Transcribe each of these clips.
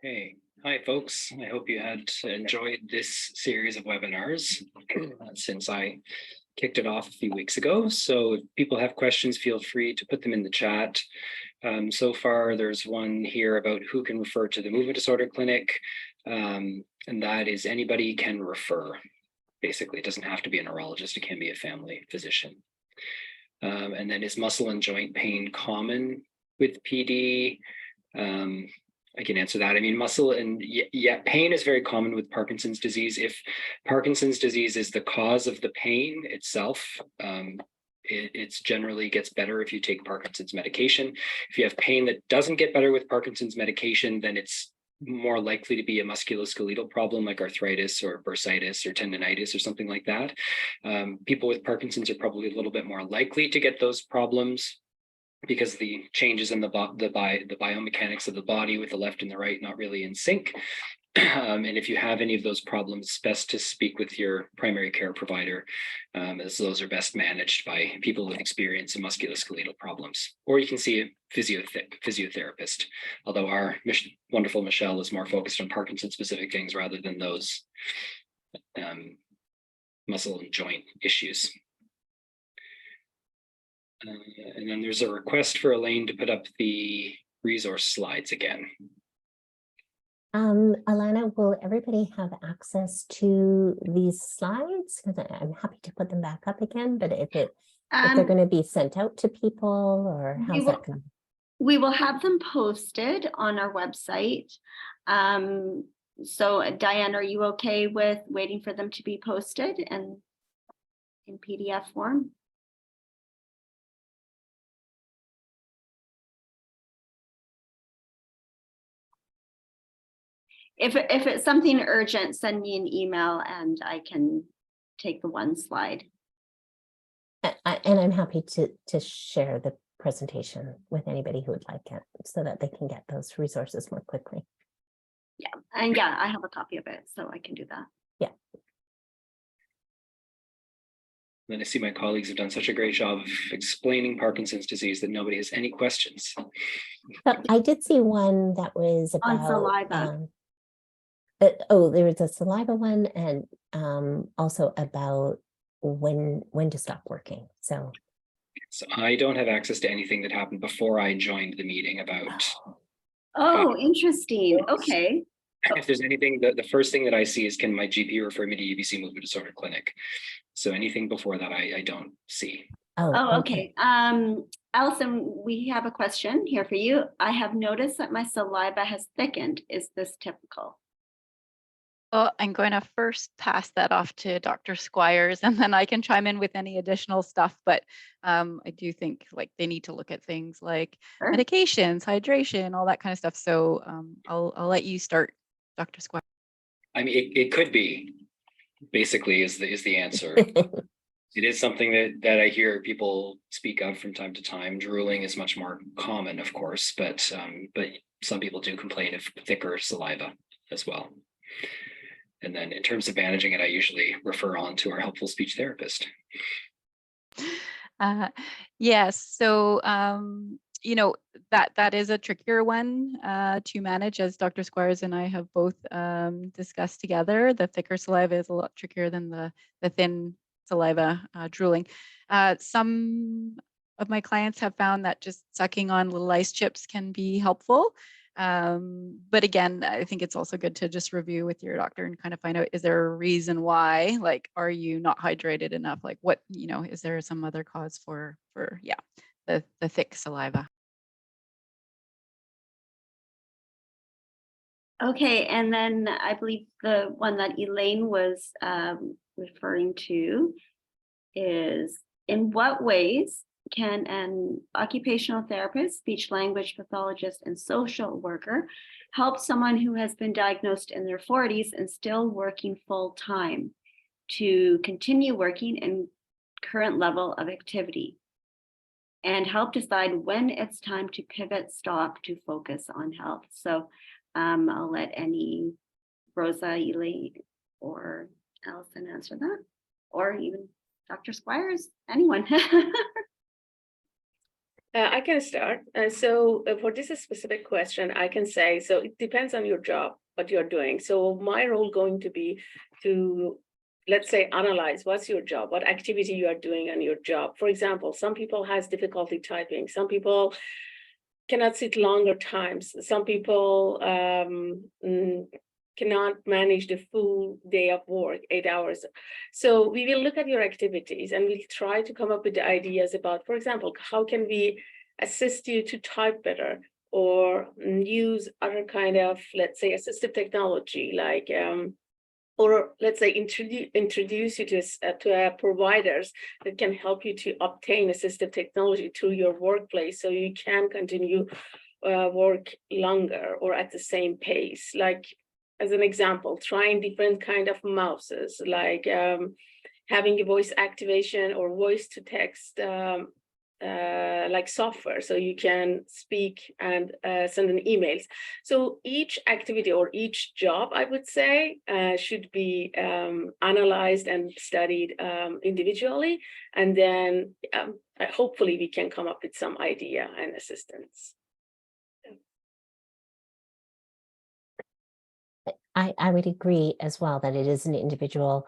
Hey, hi folks. I hope you had enjoyed this series of webinars since I kicked it off a few weeks ago. So if people have questions, feel free to put them in the chat. So far, there's one here about who can refer to the movement disorder clinic. And that is anybody can refer. Basically, it doesn't have to be a neurologist, it can be a family physician. And then is muscle and joint pain common with PD? I can answer that. I mean, muscle and pain is very common with Parkinson's disease. If Parkinson's disease is the cause of the pain itself, it's generally gets better if you take Parkinson's medication. If you have pain that doesn't get better with Parkinson's medication, then it's more likely to be a musculoskeletal problem like arthritis or bursitis or tendonitis or something like that. People with Parkinson's are probably a little bit more likely to get those problems because the changes in the biomechanics of the body with the left and the right not really in sync. And if you have any of those problems, it's best to speak with your primary care provider, as those are best managed by people with experience in musculoskeletal problems. Or you can see a physiotherapist, although our wonderful Michelle is more focused on Parkinson-specific things rather than those muscle and joint issues. And then there's a request for Elaine to put up the resource slides again. Alana, will everybody have access to these slides? Because I'm happy to put them back up again, but if they're going to be sent out to people, or how's that going to be? We will have them posted on our website. So Diane, are you okay with waiting for them to be posted and in PDF form? If it's something urgent, send me an email and I can take the one slide. And I'm happy to share the presentation with anybody who would like it so that they can get those resources more quickly. Yeah, and yeah, I have a copy of it, so I can do that. Yeah. Then I see my colleagues have done such a great job of explaining Parkinson's disease that nobody has any questions. But I did see one that was about on saliva. There was a saliva one, and also about when to stop working. So I don't have access to anything that happened before I joined the meeting about. Oh, interesting. Okay. If there's anything, the first thing that I see is, can my GP refer me to UBC Movement Disorder Clinic? So anything before that, I don't see. Oh, okay. Allison, we have a question here for you. I have noticed that my saliva has thickened. Is this typical? Well, I'm going to first pass that off to Dr. Squires, and then I can chime in with any additional stuff. But I do think like they need to look at things like medications, hydration, all that kind of stuff. So I'll let you start, Dr. Squires. I mean, it could be, basically, is the answer. It is something that I hear people speak of from time to time. Drooling is much more common, of course, but some people do complain of thicker saliva as well. And then in terms of managing it, I usually refer on to our helpful speech therapist. Yes. So, that is a trickier one to manage, as Dr. Squires and I have both discussed together. The thicker saliva is a lot trickier than the thin saliva drooling. Some of my clients have found that just sucking on little ice chips can be helpful. But again, I think it's also good to just review with your doctor and kind of find out, is there a reason why? Like, are you not hydrated enough? Like, what, is there some other cause for the thick saliva? Okay, and then I believe the one that Elaine was referring to is, in what ways can an occupational therapist, speech language pathologist, and social worker help someone who has been diagnosed in their 40s and still working full time to continue working in current level of activity, and help decide when it's time to pivot, stop, to focus on health? So I'll let any Rosa, Elaine, or Allison answer that, or even Dr. Squires, anyone. I can start. So for this specific question, I can say, so it depends on your job, what you're doing. So my role going to be to, let's say, analyze what's your job, what activity you are doing on your job. For example, some people has difficulty typing. Some people cannot sit longer times. Some people cannot manage the full day of work, 8 hours. So we will look at your activities and we'll try to come up with the ideas about, for example, how can we assist you to type better, or use other kind of, let's say, assistive technology, like or let's say introduce you to providers that can help you to obtain assistive technology through your workplace, so you can continue work longer or at the same pace. Like, as an example, trying different kind of mouses, like having a voice activation or voice to text like software, so you can speak and send an emails. So each activity or each job, I would say, should be analyzed and studied individually, and then hopefully we can come up with some idea and assistance. I would agree as well that it is an individual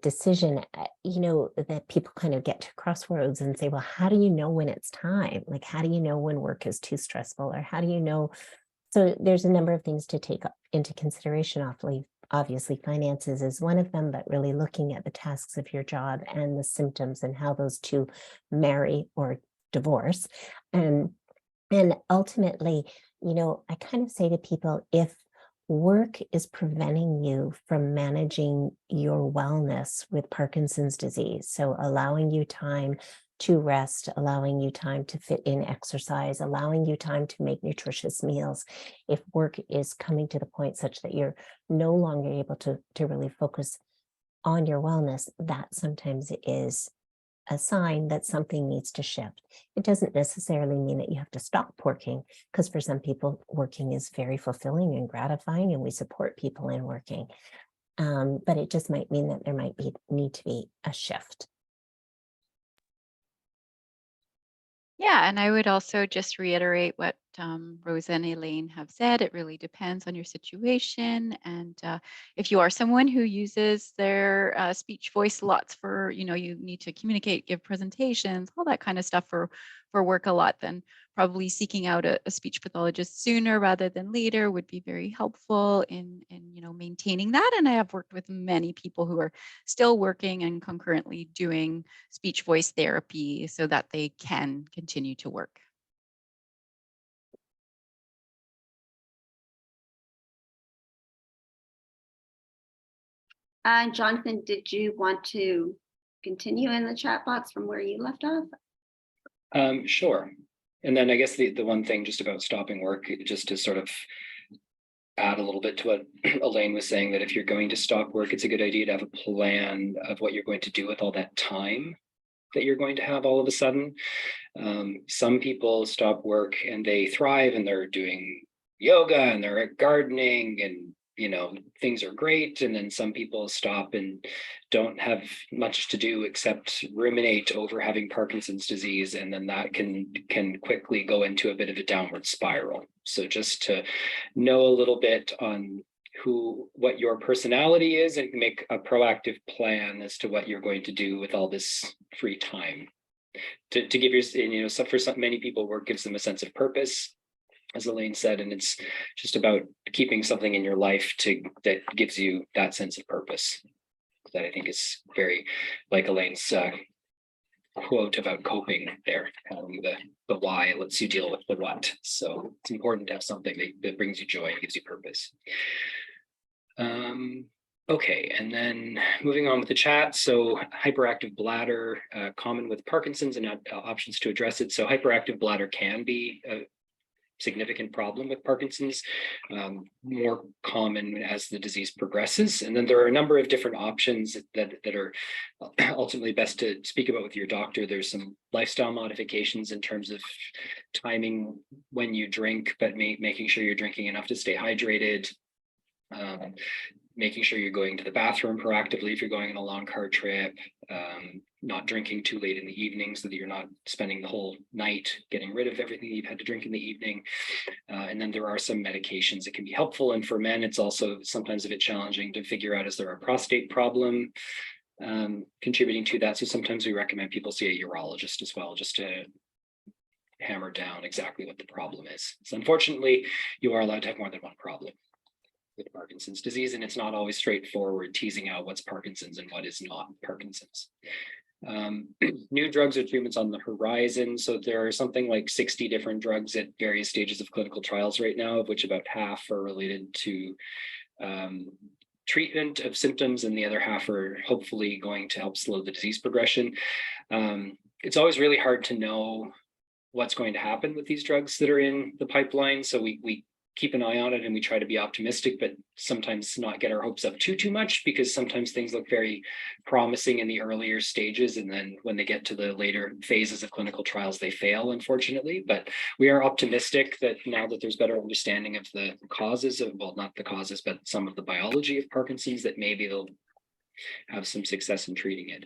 decision, that people kind of get to crossroads and say, well, how do you know when it's time? Like, how do you know when work is too stressful, or how do you know? So there's a number of things to take into consideration. Obviously, finances is one of them, but really looking at the tasks of your job and the symptoms and how those two marry or divorce. And ultimately, I kind of say to people, if work is preventing you from managing your wellness with Parkinson's disease, so allowing you time to rest, allowing you time to fit in exercise, allowing you time to make nutritious meals, if work is coming to the point such that you're no longer able to really focus on your wellness, that sometimes is a sign that something needs to shift. It doesn't necessarily mean that you have to stop working, because for some people, working is very fulfilling and gratifying, and we support people in working. But it just might mean that there might need to be a shift. Yeah, and I would also just reiterate what Rosa and Elaine have said. It really depends on your situation. And if you are someone who uses their speech voice lots for, you need to communicate, give presentations, all that kind of stuff for work a lot, then probably seeking out a speech pathologist sooner rather than later would be very helpful in maintaining that. And I have worked with many people who are still working and concurrently doing speech voice therapy so that they can continue to work. Jonathan, did you want to continue in the chat box from where you left off? Sure. And then I guess the one thing just about stopping work, just to sort of add a little bit to what Elaine was saying, that if you're going to stop work, it's a good idea to have a plan of what you're going to do with all that time that you're going to have all of a sudden. Some people stop work and they thrive, and they're doing yoga and they're gardening, and things are great. And then some people stop and don't have much to do except ruminate over having Parkinson's disease, and then that can quickly go into a bit of a downward spiral. So just to know a little bit on what your personality is, and make a proactive plan as to what you're going to do with all this free time. To give your, so for many people, work gives them a sense of purpose, as Elaine said, and it's just about keeping something in your life that gives you that sense of purpose. That I think is very, like Elaine's quote about coping there, having the why lets you deal with the what. So it's important to have something that brings you joy and gives you purpose. Okay, and then moving on with the chat. So hyperactive bladder, common with Parkinson's, and options to address it. So hyperactive bladder can be a significant problem with Parkinson's, more common as the disease progresses. And then there are a number of different options that are ultimately best to speak about with your doctor. There's some lifestyle modifications in terms of timing when you drink, but making sure you're drinking enough to stay hydrated. Making sure you're going to the bathroom proactively if you're going on a long car trip, not drinking too late in the evening so that you're not spending the whole night getting rid of everything you've had to drink in the evening. And then there are some medications that can be helpful. And for men, it's also sometimes a bit challenging to figure out, is there a prostate problem contributing to that? So sometimes we recommend people see a urologist as well, just to hammer down exactly what the problem is. So unfortunately, you are allowed to have more than one problem with Parkinson's disease, and it's not always straightforward teasing out what's Parkinson's and what is not Parkinson's. New drugs or treatments on the horizon. So there are something like 60 different drugs at various stages of clinical trials right now, of which about half are related to treatment of symptoms, and the other half are hopefully going to help slow the disease progression. It's always really hard to know what's going to happen with these drugs that are in the pipeline. So we keep an eye on it and we try to be optimistic, but sometimes not get our hopes up too much, because sometimes things look very promising in the earlier stages, and then when they get to the later phases of clinical trials, they fail, unfortunately. But we are optimistic that now that there's better understanding of the causes of, well, not the causes, but some of the biology of Parkinson's, that maybe they'll have some success in treating it.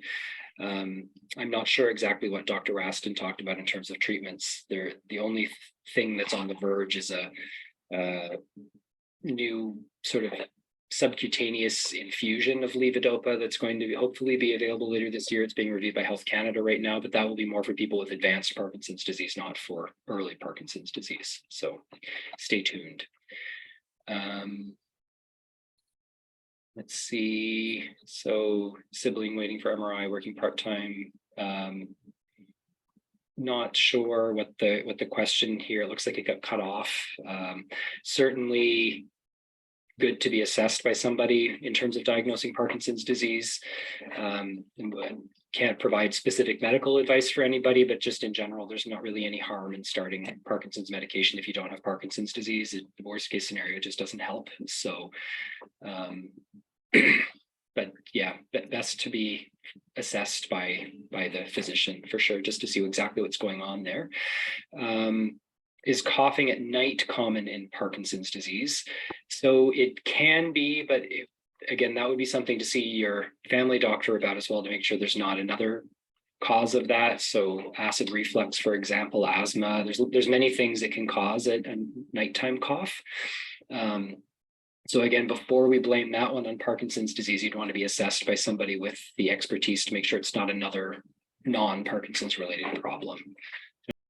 I'm not sure exactly what Dr. Raston talked about in terms of treatments. The only thing that's on the verge is a new sort of subcutaneous infusion of levodopa that's going to hopefully be available later this year. It's being reviewed by Health Canada right now, but that will be more for people with advanced Parkinson's disease, not for early Parkinson's disease. So stay tuned. Let's see. So sibling waiting for MRI, working part-time. Not sure what the question here. It looks like it got cut off. Certainly good to be assessed by somebody in terms of diagnosing Parkinson's disease. And can't provide specific medical advice for anybody, but just in general, there's not really any harm in starting Parkinson's medication if you don't have Parkinson's disease. The worst case scenario just doesn't help. So but yeah, best to be assessed by the physician for sure, just to see exactly what's going on there. Is coughing at night common in Parkinson's disease? So it can be, but again, that would be something to see your family doctor about as well, to make sure there's not another cause of that. So acid reflux, for example, asthma, there's many things that can cause a nighttime cough. So again, before we blame that one on Parkinson's disease, you'd want to be assessed by somebody with the expertise to make sure it's not another non-Parkinson's related problem.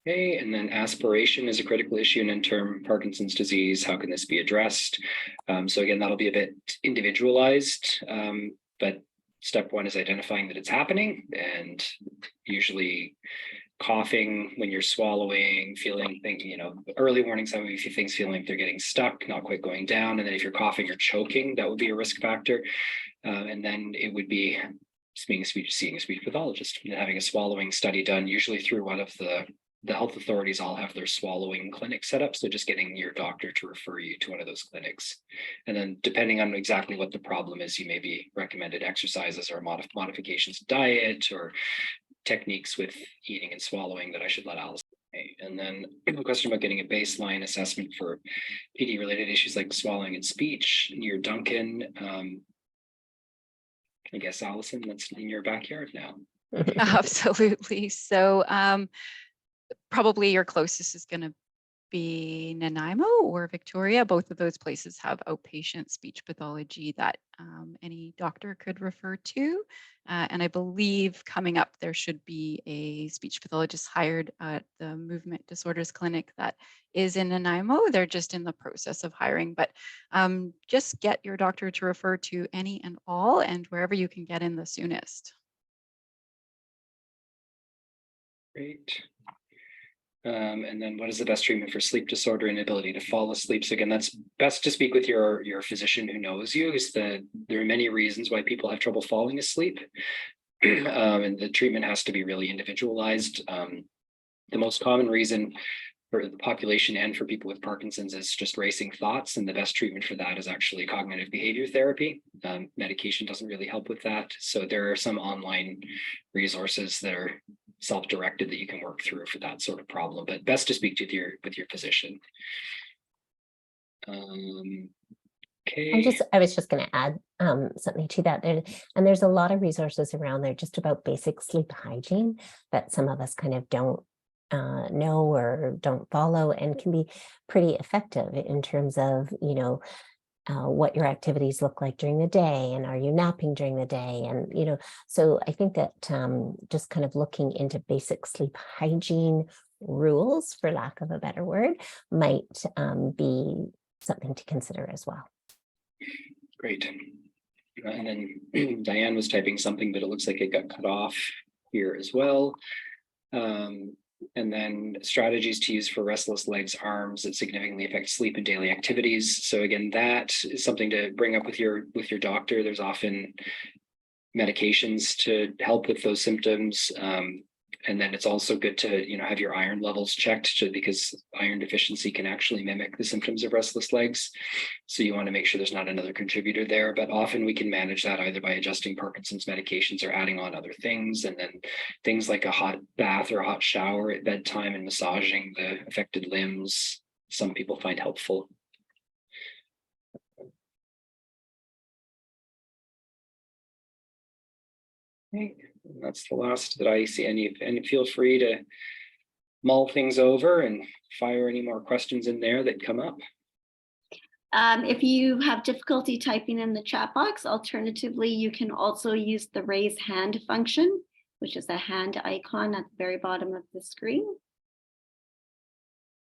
Okay, and then aspiration is a critical issue in term Parkinson's disease. How can this be addressed? So again, that'll be a bit individualized, but step one is identifying that it's happening, and usually coughing when you're swallowing, feeling, thinking, early warning sign, if you things feeling like they're getting stuck, not quite going down. And then if you're coughing or choking, that would be a risk factor. And then it would be seeing a speech pathologist and having a swallowing study done, usually through one of the health authorities all have their swallowing clinic set up. So just getting your doctor to refer you to one of those clinics. And then depending on exactly what the problem is, you may be recommended exercises or modifications to diet or techniques with eating and swallowing that I should let Alice know. And then a question about getting a baseline assessment for PD related issues like swallowing and speech near Duncan. I guess, Allison, that's in your backyard now. Absolutely. So probably your closest is going to be Nanaimo or Victoria. Both of those places have outpatient speech pathology that any doctor could refer to. And I believe coming up, there should be a speech pathologist hired at the Movement Disorders Clinic that is in Nanaimo. They're just in the process of hiring, but just get your doctor to refer to any and all, and wherever you can get in the soonest. Great. And then what is the best treatment for sleep disorder and inability to fall asleep? So again, that's best to speak with your physician who knows you, because there are many reasons why people have trouble falling asleep. And the treatment has to be really individualized. The most common reason for the population and for people with Parkinson's is just racing thoughts. And the best treatment for that is actually cognitive behavior therapy. Medication doesn't really help with that. So there are some online resources that are self-directed that you can work through for that sort of problem, but best to speak to with your physician. Okay, Okay. I was just going to add something to that. And there's a lot of resources around there just about basic sleep hygiene that some of us kind of don't know or don't follow, and can be pretty effective in terms of, what your activities look like during the day, and are you napping during the day, and so I think that just kind of looking into basic sleep hygiene rules, for lack of a better word, might be something to consider as well. Great. And then Diane was typing something, but it looks like it got cut off here as well. And then strategies to use for restless legs, arms that significantly affect sleep and daily activities. So again, that is something to bring up with your doctor. There's often medications to help with those symptoms. And then it's also good to, have your iron levels checked, because iron deficiency can actually mimic the symptoms of restless legs. So you want to make sure there's not another contributor there, but often we can manage that either by adjusting Parkinson's medications or adding on other things. And then things like a hot bath or a hot shower at bedtime and massaging the affected limbs, some people find helpful. Okay. That's the last that I see. And feel free to mull things over and fire any more questions in there that come up. If you have difficulty typing in the chat box, alternatively, you can also use the raise hand function, which is a hand icon at the very bottom of the screen.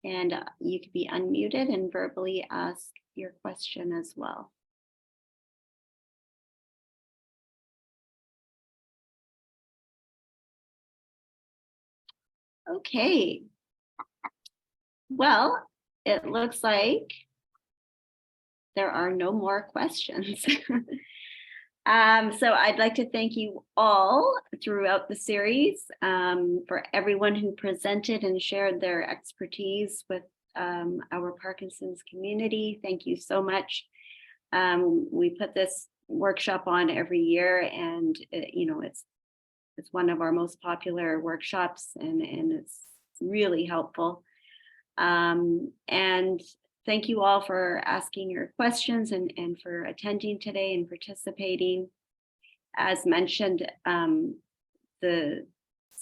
And you can be unmuted and verbally ask your question as well. Okay. Well, it looks like there are no more questions. So I'd like to thank you all throughout the series, for everyone who presented and shared their expertise with our Parkinson's community. Thank you so much. We put this workshop on every year, and it's one of our most popular workshops, and it's really helpful. And thank you all for asking your questions and for attending today and participating. As mentioned, the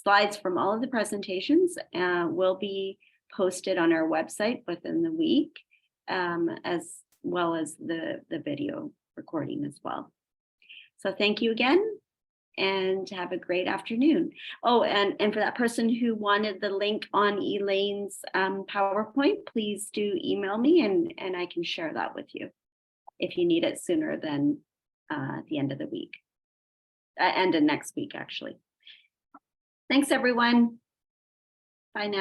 slides from all of the presentations will be posted on our website within the week, as well as the video recording as well. So thank you again, and have a great afternoon. Oh, and for that person who wanted the link on Elaine's PowerPoint, please do email me, and I can share that with you if you need it sooner than the end of the week, end of next week, actually. Thanks, everyone. Bye now.